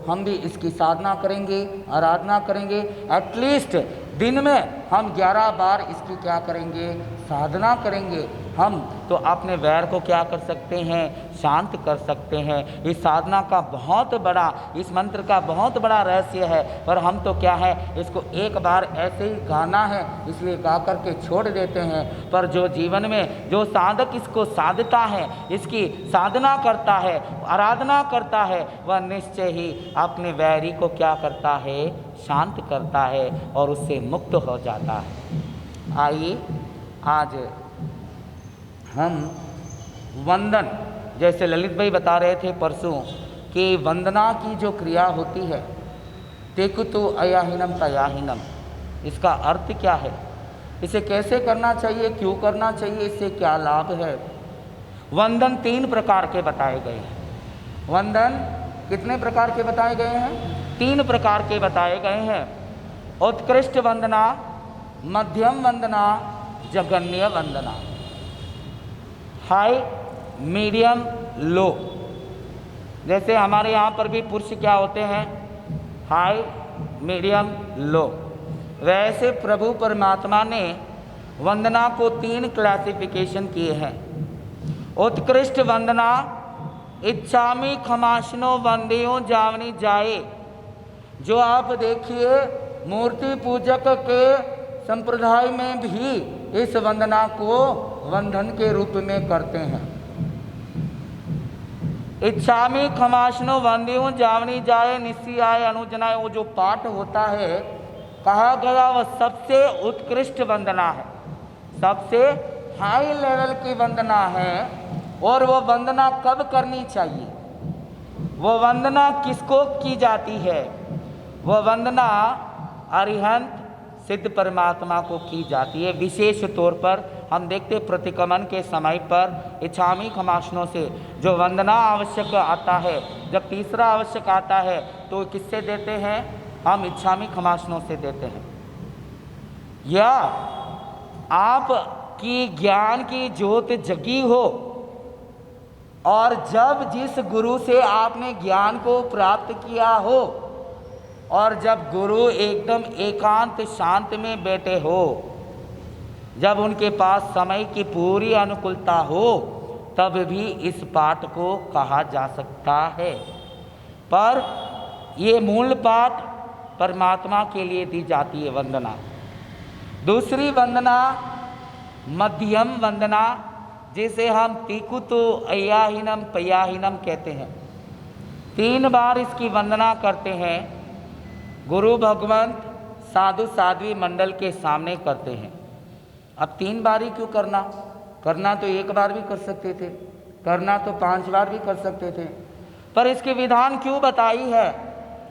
हम भी इसकी साधना करेंगे, आराधना करेंगे। एटलीस्ट दिन में हम 11 बार इसकी क्या करेंगे, साधना करेंगे। हम तो अपने वैर को क्या कर सकते हैं, शांत कर सकते हैं। इस साधना का बहुत बड़ा, इस मंत्र का बहुत बड़ा रहस्य है। पर हम तो क्या है, इसको एक बार ऐसे ही गाना है इसलिए गा कर के छोड़ देते हैं। पर जो जीवन में जो साधक इसको साधता है, इसकी साधना करता है, आराधना करता है, वह निश्चय ही अपने वैरी को क्या करता है, शांत करता है और उससे मुक्त हो जाता है। आइए आज हम वंदन, जैसे ललित भाई बता रहे थे परसों कि वंदना की जो क्रिया होती है, तेकुतु अयाहीनम तयाहीनम, इसका अर्थ क्या है, इसे कैसे करना चाहिए, क्यों करना चाहिए, इससे क्या लाभ है। वंदन 3 प्रकार के बताए गए हैं। वंदन कितने प्रकार के बताए गए हैं, 3 प्रकार के बताए गए हैं। उत्कृष्ट वंदना, मध्यम वंदना, जघन्य वंदना। हाई, मीडियम, लो। जैसे हमारे यहाँ पर भी पुरुष क्या होते हैं, हाई, मीडियम, लो। वैसे प्रभु परमात्मा ने वंदना को 3 क्लासिफिकेशन किए हैं। उत्कृष्ट वंदना, इच्छामि खमाशनो वंदेयो जावनी जाए। जो आप देखिए मूर्ति पूजक के संप्रदाय में भी इस वंदना को वंदन के रूप में करते हैं। इच्छामि खमाशनो वंदेयो जावनी जाए निस्सियाय अनुजनाय, वो जो पाठ होता है कहा गया वह सबसे उत्कृष्ट वंदना है, सबसे हाई लेवल की वंदना है। और वो वंदना कब करनी चाहिए, वो वंदना किसको की जाती है, वो वंदना अरिहंत सिद्ध परमात्मा को की जाती है। विशेष तौर पर हम देखते प्रतिक्रमण के समय पर इच्छामि खमाशनों से जो वंदना आवश्यक आता है, जब तीसरा आवश्यक आता है तो किससे देते हैं, हम इच्छामि खमाशनों से देते हैं। या आपकी ज्ञान की ज्योत जगी हो और जब जिस गुरु से आपने ज्ञान को प्राप्त किया हो और जब गुरु एकदम एकांत शांत में बैठे हो, जब उनके पास समय की पूरी अनुकूलता हो, तब भी इस पाठ को कहा जा सकता है। पर ये मूल पाठ परमात्मा के लिए दी जाती है वंदना। दूसरी वंदना मध्यम वंदना, जिसे हम तीकुतु अयाहीनम पयाहीनम कहते हैं। 3 बार इसकी वंदना करते हैं। गुरु भगवंत साधु साध्वी मंडल के सामने करते हैं। अब 3 बार ही क्यों करना, करना तो 1 बार भी कर सकते थे, करना तो 5 बार भी कर सकते थे। पर इसके विधान क्यों बताई है,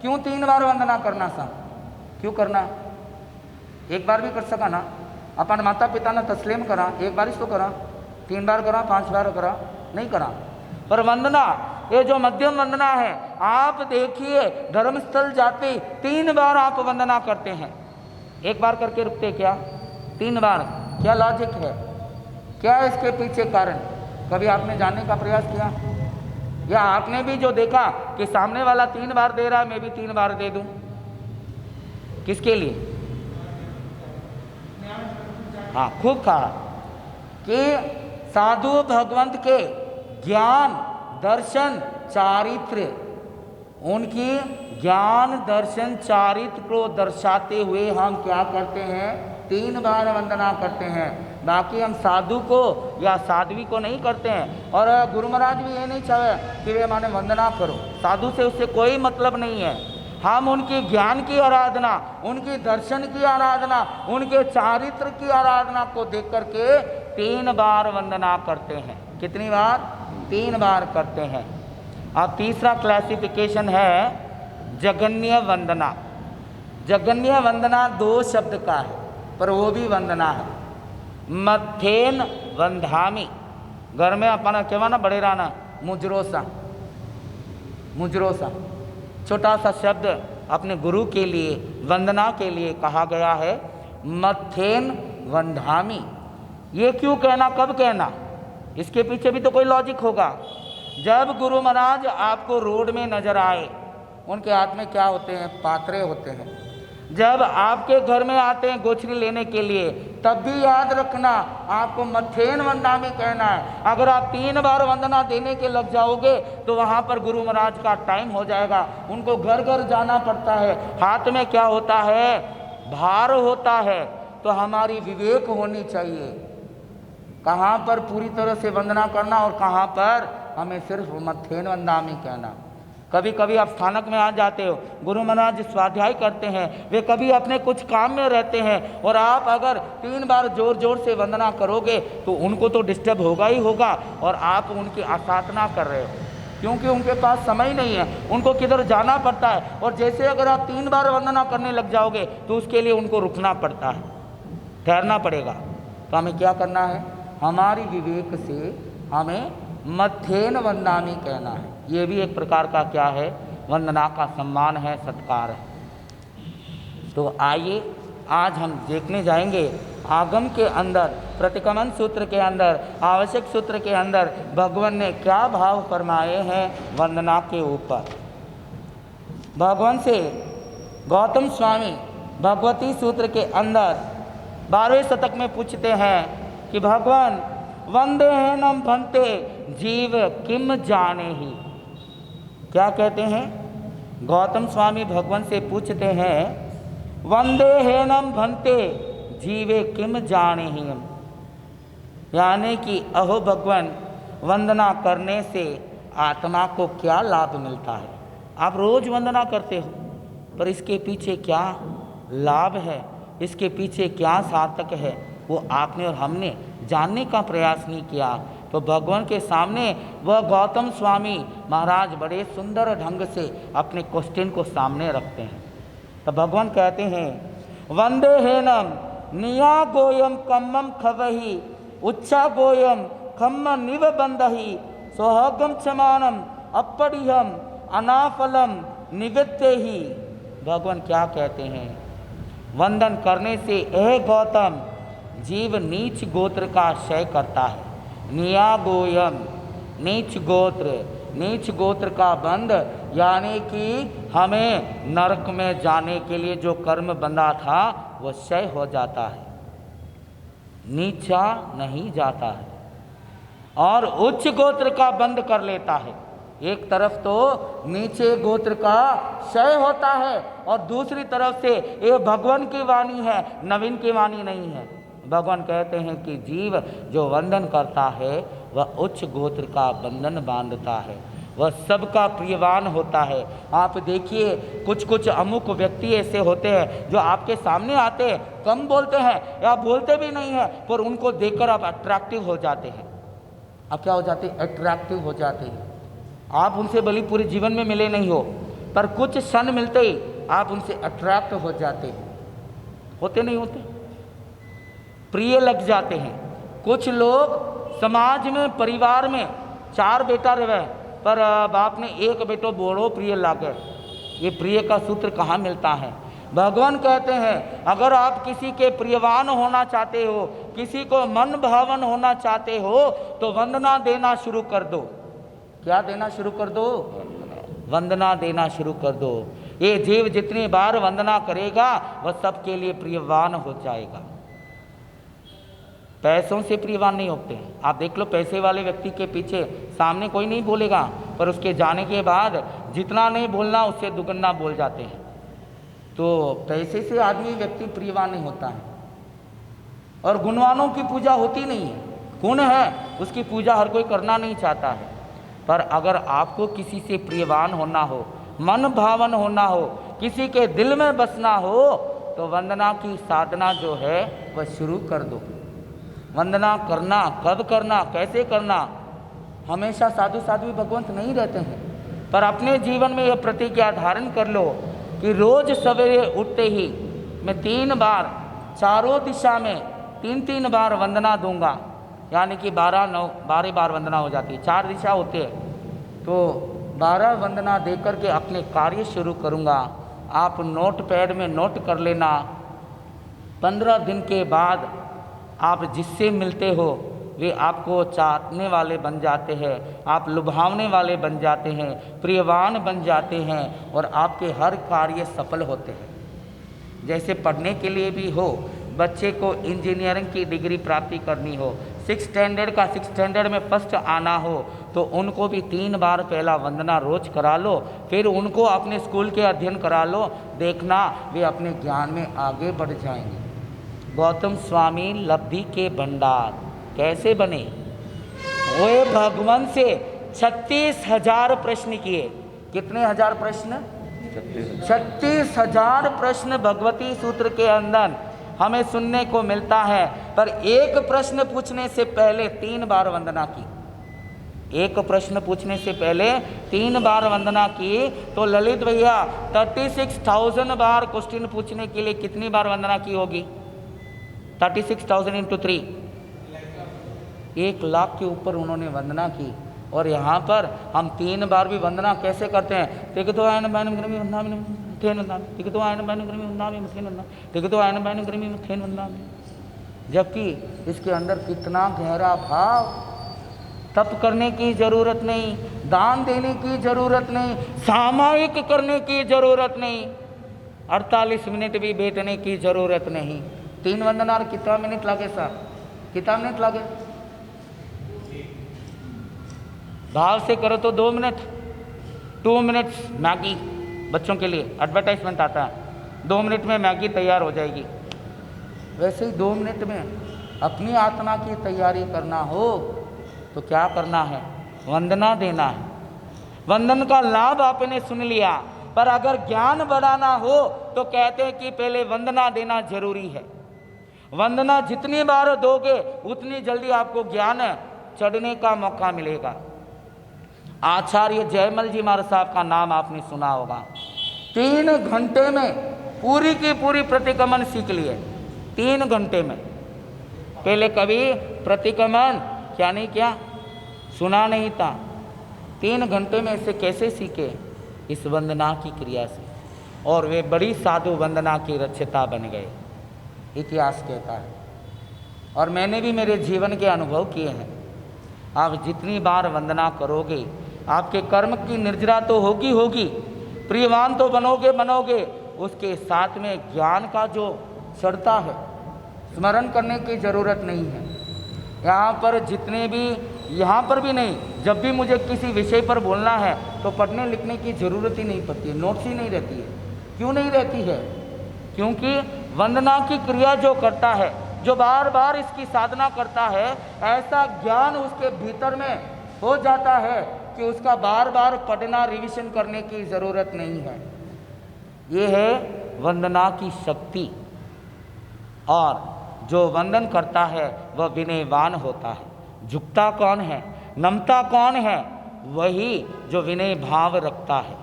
क्यों 3 बार वंदना करना सा, क्यों करना, 1 बार भी कर सका ना। अपन माता पिता ने तस्लीम करा, 1 बार इसको करा, 3 बार करा, 5 बार करा, नहीं करा। पर वंदना, ये जो मध्यम वंदना है, आप देखिए धर्मस्थल जाते 3 बार आप वंदना करते हैं, 1 बार करके रुकते क्या, 3 बार। क्या लॉजिक है, क्या है इसके पीछे कारण, कभी आपने जानने का प्रयास किया? या आपने भी जो देखा कि सामने वाला 3 बार दे रहा है, मैं भी 3 बार दे दूं, किसके लिए? हाँ, खूब कहा कि साधु भगवंत के ज्ञान दर्शन चारित्र, उनकी ज्ञान दर्शन चारित्र को दर्शाते हुए हम क्या करते हैं, 3 बार वंदना करते हैं। बाकी हम साधु को या साध्वी को नहीं करते हैं। और गुरु महाराज भी ये नहीं चाहे कि वे माने वंदना करो, साधु से उससे कोई मतलब नहीं है। हम उनके ज्ञान की आराधना, उनकी दर्शन की आराधना, उनके चारित्र की आराधना को देख करके 3 बार वंदना करते हैं। कितनी बार? 3 बार करते हैं। अब तीसरा क्लासिफिकेशन है जघन्य वंदना। जघन्य वंदना 2 शब्द का है, पर वो भी वंदना है। मथेन वंधामी, घर में अपन कहवा बड़े रहना, मुजरोसा, मुजरोसा छोटा सा शब्द अपने गुरु के लिए वंदना के लिए कहा गया है। मथेन वंधामी, ये क्यों कहना, कब कहना, इसके पीछे भी तो कोई लॉजिक होगा। जब गुरु महाराज आपको रोड में नजर आए, उनके हाथ में क्या होते हैं? पात्रे होते हैं। जब आपके घर में आते हैं गोचरी लेने के लिए, तब भी याद रखना आपको मथेन वंदनामि कहना है। अगर आप 3 बार वंदना देने के लग जाओगे तो वहाँ पर गुरु महाराज का टाइम हो जाएगा, उनको घर घर जाना पड़ता है। हाथ में क्या होता है? भार होता है। तो हमारी विवेक होनी चाहिए, कहाँ पर पूरी तरह से वंदना करना और कहाँ पर हमें सिर्फ मथेन वंदनामि कहना। कभी कभी आप स्थानक में आ जाते हो, गुरु महाराज स्वाध्याय करते हैं, वे कभी अपने कुछ काम में रहते हैं, और आप अगर 3 बार जोर जोर से वंदना करोगे तो उनको तो डिस्टर्ब होगा ही होगा, और आप उनकी आसाधना कर रहे हो, क्योंकि उनके पास समय नहीं है, उनको किधर जाना पड़ता है। और जैसे अगर आप 3 बार वंदना करने लग जाओगे तो उसके लिए उनको रुकना पड़ता है, ठहरना पड़ेगा। तो हमें क्या करना है? हमारी विवेक से हमें मथेन वंदनामि कहना है। ये भी एक प्रकार का क्या है? वंदना का सम्मान है, सत्कार है। तो आइए आज हम देखने जाएंगे आगम के अंदर, प्रतिक्रमण सूत्र के अंदर, आवश्यक सूत्र के अंदर भगवान ने क्या भाव फरमाए हैं वंदना के ऊपर। भगवान से गौतम स्वामी भगवती सूत्र के अंदर 12वें शतक में पूछते हैं कि भगवान वंदेहनम भन्ते जीव किम जाने ही। क्या कहते हैं? गौतम स्वामी भगवान से पूछते हैं, वंदेहनम भन्ते जीवे किम जाने ही, यानी कि अहो भगवान, वंदना करने से आत्मा को क्या लाभ मिलता है? आप रोज वंदना करते हो, पर इसके पीछे क्या लाभ है, इसके पीछे क्या सार्थक है, वो आपने और हमने जानने का प्रयास नहीं किया। तो भगवान के सामने वह गौतम स्वामी महाराज बड़े सुंदर ढंग से अपने क्वेश्चन को सामने रखते हैं। तो भगवान कहते हैं, वंदेहेनम निया गोयम कम्मम खवही उच्चा गोयम खम्म निव बंदही सोहगम क्षमानम अपरिहम अनाफलम निवृत्ते ही। भगवान क्या कहते हैं? वंदन करने से ए गौतम, जीव नीच गोत्र का क्षय करता है। निया गोयम, नीच गोत्र, नीच गोत्र का बंध, यानी कि हमें नरक में जाने के लिए जो कर्म बंधा था वह क्षय हो जाता है, नीचा नहीं जाता है। और उच्च गोत्र का बंध कर लेता है। एक तरफ तो नीचे गोत्र का क्षय होता है और दूसरी तरफ से ये भगवान की वाणी है, नवीन की वाणी नहीं है। भगवान कहते हैं कि जीव जो वंदन करता है वह उच्च गोत्र का बंधन बांधता है, वह सबका प्रियवान होता है। आप देखिए कुछ कुछ अमुक व्यक्ति ऐसे होते हैं जो आपके सामने आते हैं, कम बोलते हैं या बोलते भी नहीं हैं, पर उनको देखकर आप अट्रैक्टिव हो जाते हैं। आप क्या हो जाते हैं? अट्रैक्टिव हो जाते हैं। आप उनसे भले पूरे जीवन में मिले नहीं हो, पर कुछ क्षण मिलते ही आप उनसे अट्रैक्ट हो जाते हैं। होते नहीं होते? प्रिय लग जाते हैं। कुछ लोग समाज में, परिवार में 4 बेटा रहे, पर बाप ने 1 बेटो बोड़ो प्रिय लागे। ये प्रिय का सूत्र कहाँ मिलता है? भगवान कहते हैं अगर आप किसी के प्रियवान होना चाहते हो, किसी को मन भावन होना चाहते हो, तो वंदना देना शुरू कर दो। क्या देना शुरू कर दो? वंदना देना शुरू कर दो। ये जीव जितनी बार वंदना करेगा वह सबके लिए प्रियवान हो जाएगा। पैसों से प्रियवान नहीं होते। आप देख लो, पैसे वाले व्यक्ति के पीछे सामने कोई नहीं बोलेगा, पर उसके जाने के बाद जितना नहीं बोलना उससे दुगना बोल जाते हैं। तो पैसे से आदमी व्यक्ति प्रियवान नहीं होता है। और गुणवानों की पूजा होती नहीं है। गुण है उसकी पूजा हर कोई करना नहीं चाहता है। पर अगर आपको किसी से प्रियवान होना हो, मन भावन होना हो, किसी के दिल में बसना हो, तो वंदना की साधना जो है वह शुरू कर दो। वंदना करना, कब करना, कैसे करना? हमेशा साधु साध्वी भगवंत नहीं रहते हैं, पर अपने जीवन में यह प्रतिज्ञा धारण कर लो कि रोज सवेरे उठते ही मैं 3 बार चारों दिशा में 3-3 बार वंदना दूंगा, यानी कि 12 बार वंदना हो जाती है। 4 दिशा होते हैं, तो 12 वंदना देकर के अपने कार्य शुरू करूंगा। आप नोट पैड में नोट कर लेना। 15 दिन के बाद आप जिससे मिलते हो वे आपको चाहने वाले बन जाते हैं, आप लुभावने वाले बन जाते हैं, प्रियवान बन जाते हैं और आपके हर कार्य सफल होते हैं। जैसे पढ़ने के लिए भी हो, बच्चे को इंजीनियरिंग की डिग्री प्राप्ति करनी हो, 6 स्टैंडर्ड में फर्स्ट आना हो, तो उनको भी 3 बार पहला वंदना रोज करा लो, फिर उनको अपने स्कूल के अध्ययन करा लो, देखना वे अपने ज्ञान में आगे बढ़ जाएंगे। गौतम स्वामी लब्धि के भंडार कैसे बने? वे भगवान से 36,000 प्रश्न किए। कितने हजार प्रश्न? 36,000 प्रश्न भगवती सूत्र के अंदर हमें सुनने को मिलता है। पर एक प्रश्न पूछने से पहले 3 बार वंदना की। एक प्रश्न पूछने से पहले 3 बार वंदना की। तो ललित भैया 36,000 बार क्वेश्चन पूछने के लिए कितनी बार वंदना की होगी? 36,000 इंटू 3, 1 लाख के ऊपर उन्होंने वंदना की। और यहाँ पर हम 3 बार भी वंदना कैसे करते हैं? ठीक तो आयन बैन ग्रमी वंदना में थेन वंदना, ठीक तो आयन बैन ग्रमी वंदना में मथेन वंदना, ठीक तो आयन बैन ग्रमी मथेन वंदना में। जबकि इसके अंदर कितना गहरा भाव। तप करने की जरूरत नहीं, दान देने की जरूरत नहीं, सामायिक करने की जरूरत नहीं, 48 मिनट भी बैठने की जरूरत नहीं। 3 वंदना कितना मिनट लगे साहब? कितना मिनट लगे? भाव से करो तो 2 मिनट, 2 मिनट्स मैगी। बच्चों के लिए एडवर्टाइजमेंट आता है, 2 मिनट में मैगी तैयार हो जाएगी। वैसे ही 2 मिनट में अपनी आत्मा की तैयारी करना हो तो क्या करना है? वंदना देना है। वंदन का लाभ आपने सुन लिया, पर अगर ज्ञान बढ़ाना हो तो कहते हैं कि पहले वंदना देना जरूरी है। वंदना जितनी बार दोगे उतनी जल्दी आपको ज्ञान चढ़ने का मौका मिलेगा। आचार्य जयमल जी महाराज साहब का नाम आपने सुना होगा। 3 घंटे में पूरी की पूरी प्रतिक्रमण सीख लिए। 3 घंटे में। पहले कभी प्रतिक्रमण क्या नहीं किया, सुना नहीं था। 3 घंटे में इसे कैसे सीखे? इस वंदना की क्रिया से। और वे बड़ी साधु वंदना की रचयिता बन गए, इतिहास कहता है। और मैंने भी मेरे जीवन के अनुभव किए हैं। आप जितनी बार वंदना करोगे आपके कर्म की निर्जरा तो होगी, प्रियवान तो बनोगे, उसके साथ में ज्ञान का जो चढ़ता है, स्मरण करने की जरूरत नहीं है। यहाँ पर जितने भी, यहाँ पर भी नहीं, जब भी मुझे किसी विषय पर बोलना है तो पढ़ने लिखने की जरूरत ही नहीं पड़ती है, नोट्स ही नहीं रहती है। क्यों नहीं रहती है? क्योंकि वंदना की क्रिया जो करता है, जो बार बार इसकी साधना करता है, ऐसा ज्ञान उसके भीतर में हो जाता है कि उसका बार बार पढ़ना, रिवीजन करने की जरूरत नहीं है। ये है वंदना की शक्ति। और जो वंदन करता है वह विनयवान होता है। झुकता कौन है, नमता कौन है? वही जो विनय भाव रखता है।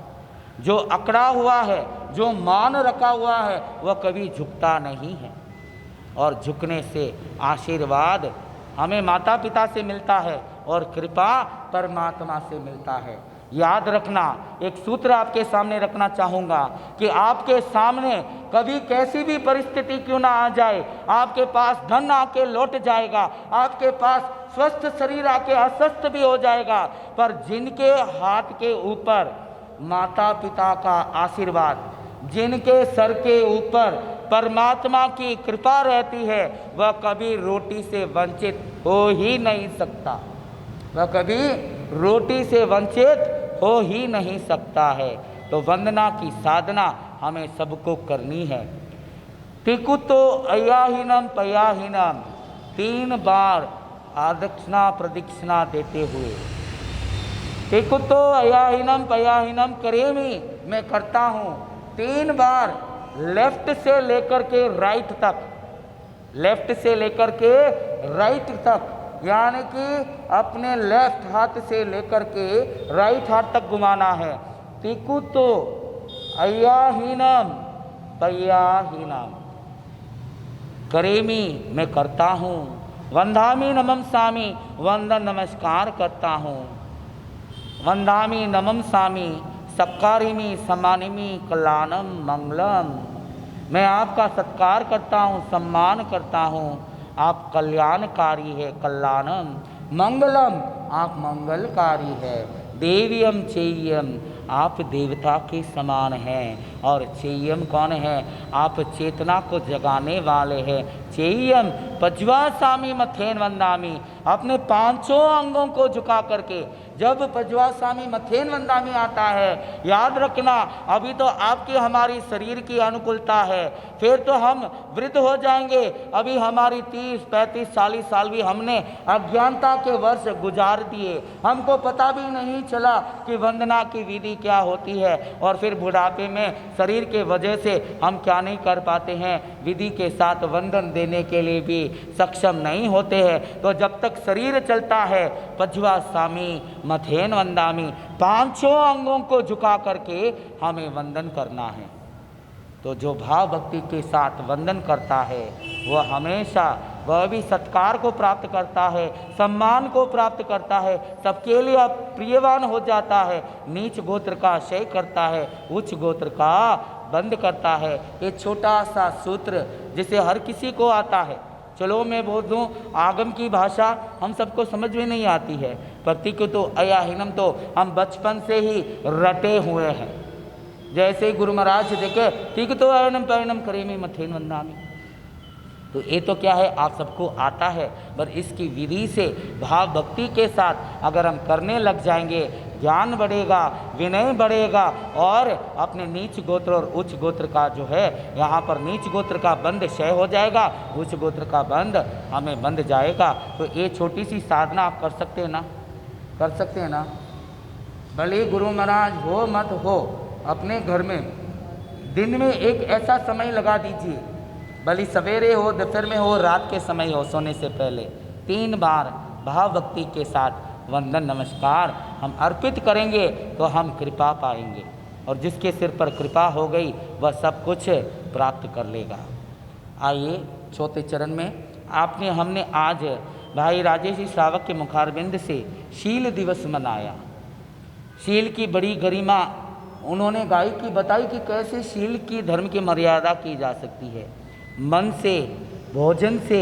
जो अकड़ा हुआ है, जो मान रखा हुआ है, वह कभी झुकता नहीं है। और झुकने से आशीर्वाद हमें माता पिता से मिलता है और कृपा परमात्मा से मिलता है। याद रखना, एक सूत्र आपके सामने रखना चाहूँगा कि आपके सामने कभी कैसी भी परिस्थिति क्यों ना आ जाए, आपके पास धन आके लौट जाएगा, आपके पास स्वस्थ शरीर आके अस्वस्थ भी हो जाएगा, पर जिनके हाथ के ऊपर माता पिता का आशीर्वाद, जिनके सर के ऊपर परमात्मा की कृपा रहती है, वह कभी रोटी से वंचित हो ही नहीं सकता। वह कभी रोटी से वंचित हो ही नहीं सकता है। तो वंदना की साधना हमें सबको करनी है। तिकुतो अयाहीनम पयाहीनम, 3 बार आदक्षिणा प्रदक्षिणा देते हुए, तिकुतो अयाहीनम पयाहीनम करेमी, मैं करता हूँ 3 बार लेफ्ट से लेकर के राइट तक, लेफ्ट से लेकर के राइट तक, यानी कि अपने लेफ्ट हाथ से लेकर के राइट हाथ तक घुमाना है। तिकुतो अयाहीनम पयाहीनम करेमी, मैं करता हूँ। वंदामी नमम सामी, वंदन नमस्कार करता हूँ। वंदामी नमम सामी सत्कारिमी सम्मानिमी कल्याणम मंगलम, मैं आपका सत्कार करता हूँ, सम्मान करता हूँ। आप कल्याणकारी है, कल्याणम, मंगलम, आप मंगलकारी है, देवीयम चेयम, आप देवता के समान हैं, और चेयम कौन है, आप चेतना को जगाने वाले हैं। चेयम पज्वासामी मथेन वंदामी, अपने पांचों अंगों को झुका करके जब पज्वासामी मथेन वंदामी आता है, याद रखना अभी तो आपकी हमारी शरीर की अनुकूलता है, फिर तो हम वृद्ध हो जाएंगे। अभी हमारी 30, 35, 40 साल भी हमने अज्ञानता के वर्ष गुजार दिए, हमको पता भी नहीं चला कि वंदना की विधि क्या होती है, और फिर बुढ़ापे में शरीर के वजह से हम क्या नहीं कर पाते हैं, विधि के साथ वंदन देने के लिए भी सक्षम नहीं होते हैं। तो जब तक शरीर चलता है, पज्वासामी मथेन वंदामी, पांचों अंगों को झुका करके हमें वंदन करना है। तो जो भाव भक्ति के साथ वंदन करता है वह हमेशा, वह भी सत्कार को प्राप्त करता है, सम्मान को प्राप्त करता है, सबके लिए प्रियवान हो जाता है, नीच गोत्र का क्षय करता है, उच्च गोत्र का बंद करता है। ये छोटा सा सूत्र जिसे हर किसी को आता है, चलो मैं बोल दूँ, आगम की भाषा हम सबको समझ में नहीं आती है, प्रतीक तो अयाहीनम तो हम बचपन से ही रटे हुए हैं। जैसे ही गुरु महाराज देखे ठीक तो अयनम पैनम करे में मथेन वंदामी, तो ये तो क्या है, आप सबको आता है, पर इसकी विधि से भाव भक्ति के साथ अगर हम करने लग जाएंगे, ज्ञान बढ़ेगा, विनय बढ़ेगा, और अपने नीच गोत्र और उच्च गोत्र का जो है, यहाँ पर नीच गोत्र का बंध क्षय हो जाएगा, उच्च गोत्र का बंध हमें बंध जाएगा। तो ये छोटी सी साधना आप कर सकते हैं ना, कर सकते हैं ना। भले गुरु महाराज हो मत हो, अपने घर में दिन में एक ऐसा समय लगा दीजिए, भले सवेरे हो, दोपहर में हो, रात के समय हो, सोने से पहले 3 बार भाव भक्ति के साथ वंदन नमस्कार हम अर्पित करेंगे तो हम कृपा पाएंगे, और जिसके सिर पर कृपा हो गई वह सब कुछ प्राप्त कर लेगा। आइए चौथे चरण में हमने आज भाई राजेश जी श्रावक के मुखारबिंद से शील दिवस मनाया। शील की बड़ी गरिमा उन्होंने गाई की बताई कि कैसे शील की धर्म की मर्यादा की जा सकती है। मन से, भोजन से,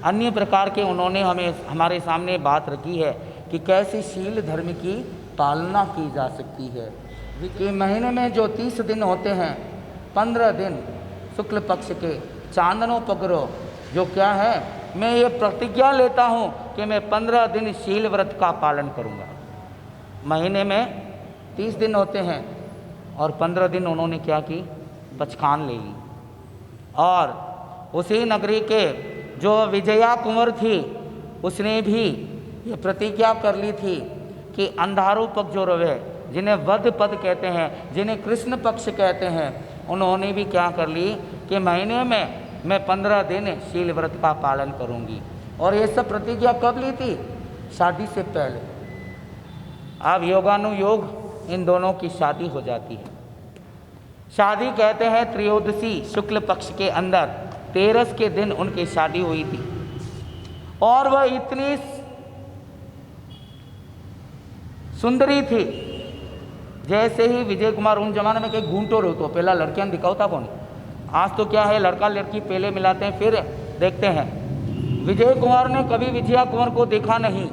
अन्य प्रकार के उन्होंने हमारे सामने बात रखी है कि कैसे शील धर्म की पालना की जा सकती है। कि महीने में जो 30 दिन होते हैं, 15 दिन शुक्ल पक्ष के चांदनो पगरो, जो क्या है, मैं ये प्रतिज्ञा लेता हूँ कि मैं 15 दिन शील व्रत का पालन करूँगा। महीने में 30 दिन होते हैं और 15 दिन उन्होंने क्या की, बचकान ले ली। और उसी नगरी के जो विजया कुंवर थी, उसने भी ये प्रतिज्ञा कर ली थी कि अंधारू पक्ष जो रवे, जिन्हें वध पद कहते हैं, जिन्हें कृष्ण पक्ष कहते हैं, उन्होंने भी क्या कर ली कि महीने में मैं 15 दिन शील व्रत का पालन करूंगी। और ये सब प्रतिज्ञा कब ली थी? शादी से पहले। अब योगानुयोग इन दोनों की शादी हो जाती है। शादी कहते हैं त्रयोदशी शुक्ल पक्ष के अंदर 13 के दिन उनकी शादी हुई थी। और वह इतनी सुंदरी थी, जैसे ही विजय कुमार उन जमाने में कहीं घूंटो रहो तो पहला लड़कियां दिखाता कौन। आज तो क्या है, लड़का लड़की पहले मिलाते हैं फिर देखते हैं। विजय कुमार ने कभी विजया कुमार को देखा नहीं,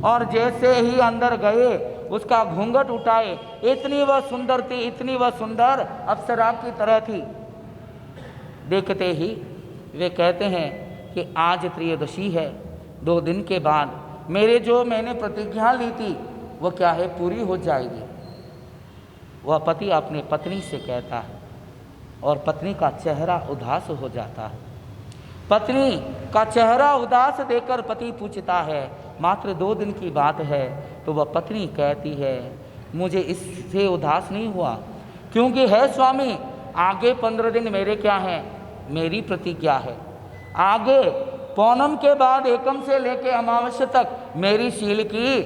और जैसे ही अंदर गए उसका घूंघट उठाए, इतनी वह सुंदर थी, इतनी वह सुंदर अप्सरा की तरह थी। देखते ही वे कहते हैं कि आज त्रयोदशी है, 2 दिन के बाद मैंने प्रतिज्ञा ली थी वो क्या है, पूरी हो जाएगी। वह पति अपने पत्नी से कहता है और पत्नी का चेहरा उदास हो जाता है। पत्नी का चेहरा उदास देखकर पति पूछता है, मात्र 2 दिन की बात है। तो वह पत्नी कहती है, मुझे इससे उदास नहीं हुआ, क्योंकि है स्वामी आगे 15 दिन मेरे क्या हैं, मेरी प्रतिज्ञा है। आगे पौनम के बाद एकम से लेके अमावस्या तक मेरी शील की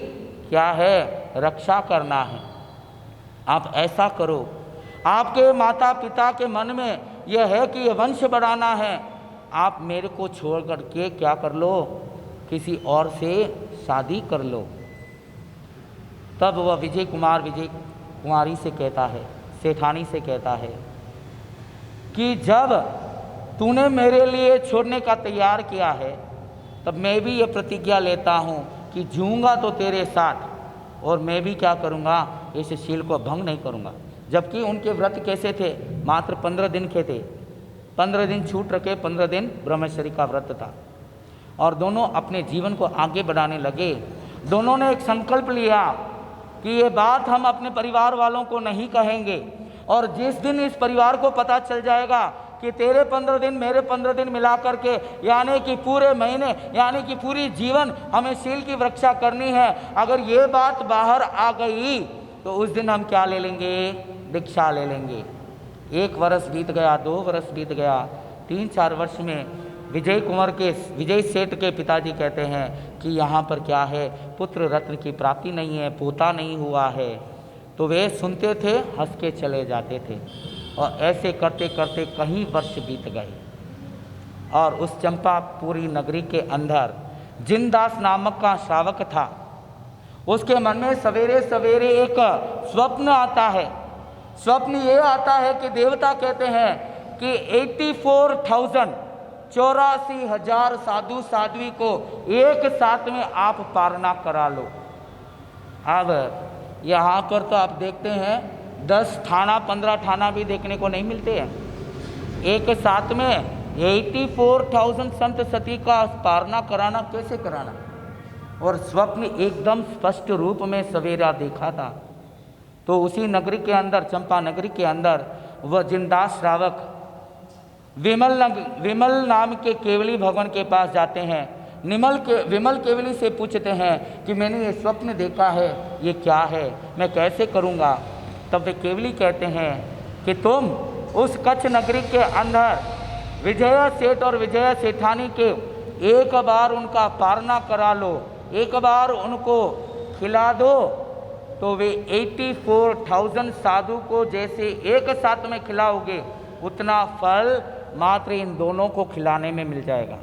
क्या है, रक्षा करना है। आप ऐसा करो, आपके माता पिता के मन में यह है कि यह वंश बढ़ाना है, आप मेरे को छोड़ करके क्या कर लो, किसी और से शादी कर लो। तब वह विजय कुमारी से कहता है, सेठानी से कहता है कि जब तूने मेरे लिए छोड़ने का तैयार किया है, तब मैं भी ये प्रतिज्ञा लेता हूँ कि जीऊँगा तो तेरे साथ, और मैं भी क्या करूँगा, इस शील को भंग नहीं करूँगा। जबकि उनके व्रत कैसे थे, मात्र 15 दिन के थे। 15 दिन छूट रखे, 15 दिन ब्रह्मचर्य का व्रत था। और दोनों अपने जीवन को आगे बढ़ाने लगे। दोनों ने एक संकल्प लिया कि ये बात हम अपने परिवार वालों को नहीं कहेंगे, और जिस दिन इस परिवार को पता चल जाएगा कि तेरे 15 दिन मेरे 15 दिन मिला करके, यानी कि पूरे महीने, यानी कि पूरी जीवन हमें शील की रक्षा करनी है, अगर ये बात बाहर आ गई तो उस दिन हम क्या ले लेंगे, दीक्षा ले लेंगे। 1 वर्ष बीत गया, 2 वर्ष बीत गया, 3-4 वर्ष में विजय सेठ के पिताजी कहते हैं कि यहाँ पर क्या है, पुत्र रत्न की प्राप्ति नहीं है, पोता नहीं हुआ है। तो वे सुनते थे, हंस के चले जाते थे, और ऐसे करते करते कई वर्ष बीत गए। और उस चंपापुरी नगरी के अंदर जिनदास नामक का श्रावक था। उसके मन में सवेरे सवेरे एक स्वप्न आता है। स्वप्न ये आता है कि देवता कहते हैं कि 84,000 साधु साध्वी को एक साथ में आप पारना करा लो। अब यहाँ पर तो आप देखते हैं 10 थाना 15 थाना भी देखने को नहीं मिलते हैं। एक साथ में 84,000 संत सती का पारना कराना कैसे कराना। और स्वप्न एकदम स्पष्ट रूप में सवेरा देखा था। तो उसी नगरी के अंदर, चंपा नगरी के अंदर, वह जिनदास श्रावक विमल नाम के केवली भगवान के पास जाते हैं। विमल केवली से पूछते हैं कि मैंने ये स्वप्न देखा है, ये क्या है, मैं कैसे करूँगा। तब वे केवली कहते हैं कि तुम उस कच्छ नगरी के अंदर विजय सेठ और विजय सेठानी के एक बार उनका पारना करा लो, एक बार उनको खिला दो, तो वे 84,000 साधु को जैसे एक साथ में खिलाओगे, उतना फल मात्र इन दोनों को खिलाने में मिल जाएगा।